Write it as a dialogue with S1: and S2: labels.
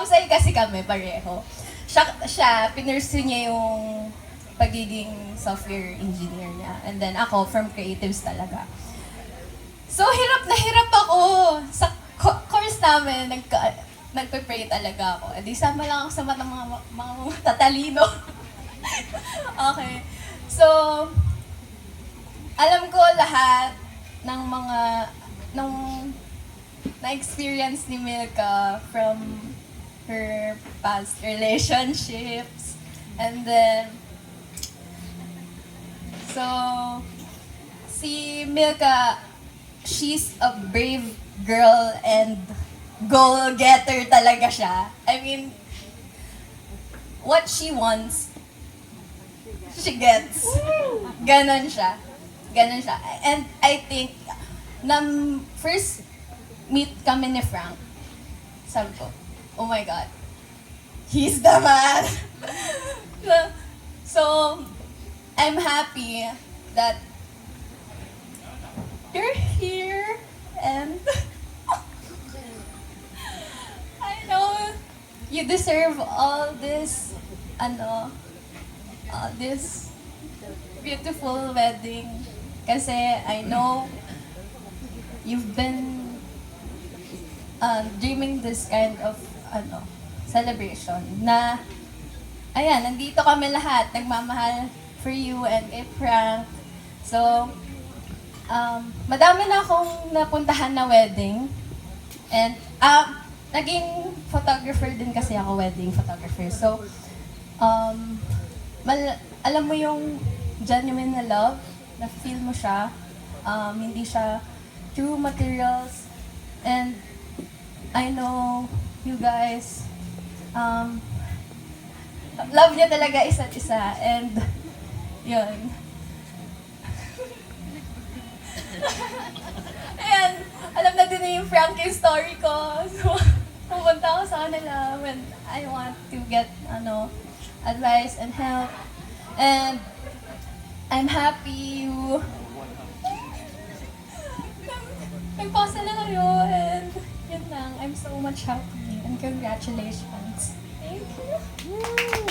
S1: mahusay kasi kami pareho. Siya pinursue niya yung pagiging software engineer niya. And then ako, from creatives talaga. So, hirap na hirap ako. Sa course namin, nagpe-pray talaga ako. E di sama lang ako sa mga tatalino. Okay. So, alam ko lahat ng mga, na-experience ni Milka from her past relationships. And then, so, si Milka, she's a brave girl and goal-getter talaga siya. I mean, what she wants, she gets. Ganon siya. Ganon siya. And I think, first meet kami ni Frank, sabi ko, oh my God, he's the man. So, I'm happy that you're here and I know you deserve all this, this beautiful wedding. Kasi I know you've been dreaming this kind of celebration na ayan, nandito kami lahat, nagmamahal for you and kay Frank. So, madami na akong napuntahan na wedding. And, naging photographer din kasi ako, wedding photographer. So, alam mo yung genuine na love, na feel mo siya, hindi siya through materials. And, I know you guys, love niya talaga isa't isa. And, yun. Ayan, alam na din na yung Frankie story ko. So, pupunta ako sa kanila when I want to get, advice and help. And, I'm happy you nagpasa na kayo and yun lang. I'm so much happy and congratulations. Thank you.